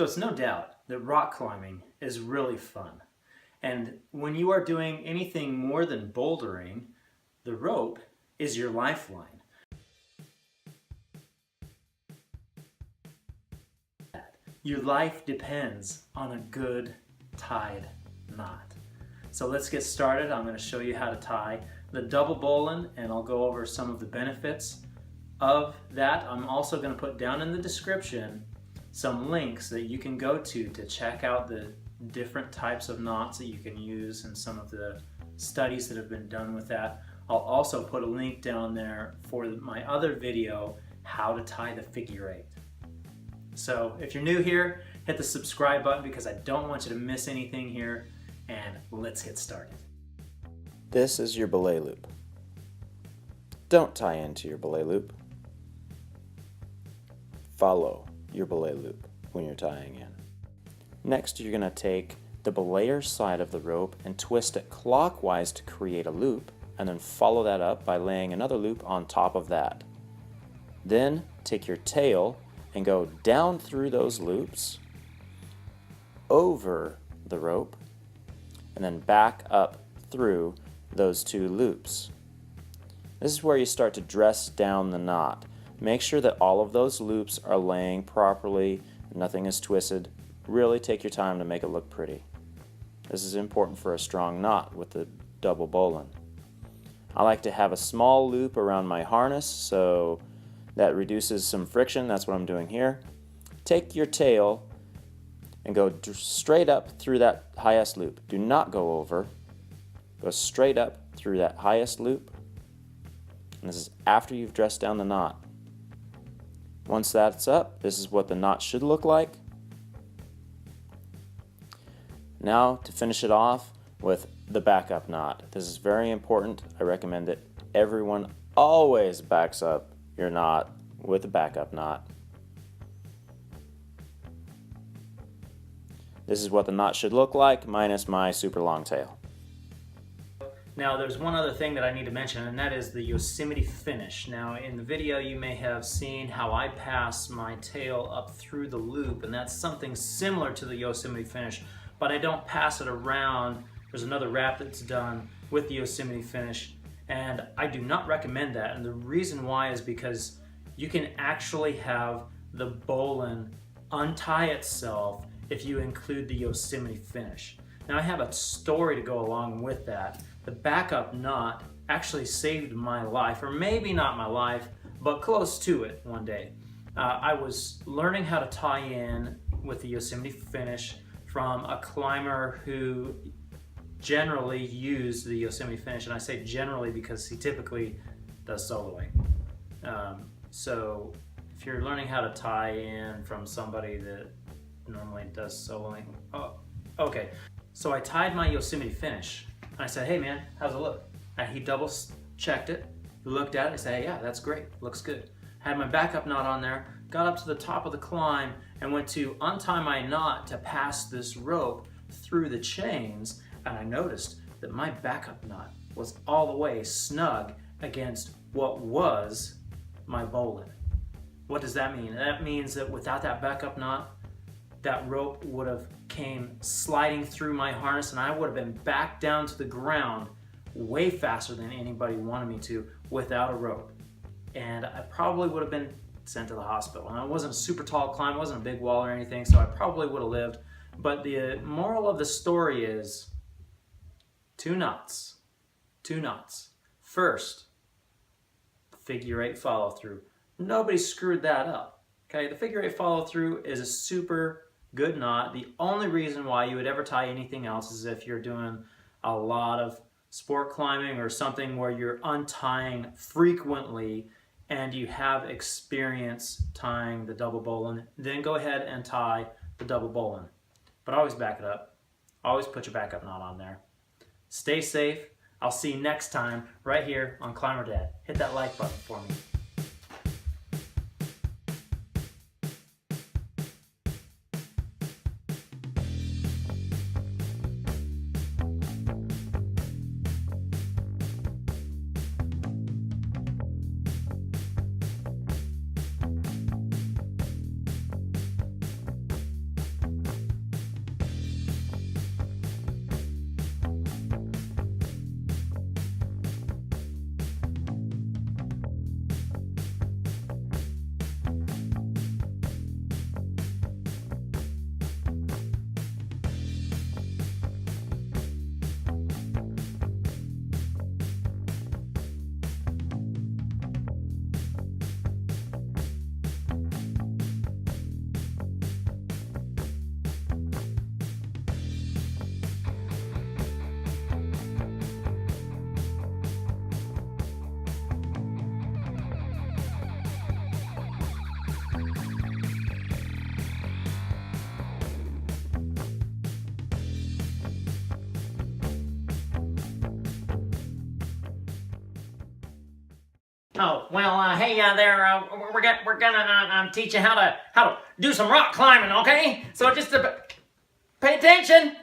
So it's no doubt that rock climbing is really fun. And when you are doing anything more than bouldering, the rope is your lifeline. Your life depends on a good tied knot. So let's get started. I'm going to show you how to tie the double bowline, and I'll go over some of the benefits of that. I'm also going to put down in the description some links that you can go to check out the different types of knots that you can use and some of the studies that have been done with that. I'll also put a link down there for my other video, how to tie the figure eight. So if you're new here, hit the subscribe button because I don't want you to miss anything here, and let's get started. This is your belay loop. Don't tie into your belay loop. Follow your belay loop when you're tying in. Next, you're going to take the belayer side of the rope and twist it clockwise to create a loop, and then follow that up by laying another loop on top of that. Then take your tail and go down through those loops, over the rope, and then back up through those two loops. This is where you start to dress down the knot. Make sure that all of those loops are laying properly, nothing is twisted. Really take your time to make it look pretty. This is important for a strong knot with the double bowline. I like to have a small loop around my harness so that reduces some friction. That's what I'm doing here. Take your tail and go straight up through that highest loop. Do not go over. Go straight up through that highest loop. And this is after you've dressed down the knot. Once that's up, this is what the knot should look like. Now to finish it off with the backup knot. This is very important. I recommend that everyone always backs up your knot with a backup knot. This is what the knot should look like, minus my super long tail. Now there's one other thing that I need to mention, and that is the Yosemite Finish. Now in the video you may have seen how I pass my tail up through the loop, and that's something similar to the Yosemite Finish, but I don't pass it around. There's another wrap that's done with the Yosemite Finish, and I do not recommend that. And the reason why is because you can actually have the bowline untie itself if you include the Yosemite Finish. Now I have a story to go along with that. The backup knot actually saved my life, or maybe not my life, but close to it one day. I was learning how to tie in with the Yosemite Finish from a climber who generally used the Yosemite Finish, and I say generally because he typically does soloing. So if you're learning how to tie in from somebody that normally does soloing, okay. So I tied my Yosemite Finish, and I said, hey man, how's it look? And he double checked it, looked at it, and said, hey, yeah, that's great, looks good. Had my backup knot on there, got up to the top of the climb, and went to untie my knot to pass this rope through the chains, and I noticed that my backup knot was all the way snug against what was my bowline. What does that mean? That means that without that backup knot, that rope would have came sliding through my harness, and I would have been back down to the ground way faster than anybody wanted me to without a rope. And I probably would have been sent to the hospital. And I wasn't a super tall climb, wasn't a big wall or anything, so I probably would have lived. But the moral of the story is two knots. First, figure eight follow through. Nobody screwed that up. Okay, the figure eight follow through is a super good knot. The only reason why you would ever tie anything else is if you're doing a lot of sport climbing or something where you're untying frequently and you have experience tying the double bowline, then go ahead and tie the double bowline. But always back it up. Always put your backup knot on there. Stay safe. I'll see you next time right here on Climber Dad. Hit that like button for me. Oh, well, hey there, we're gonna teach you how to do some rock climbing, okay? So just pay attention.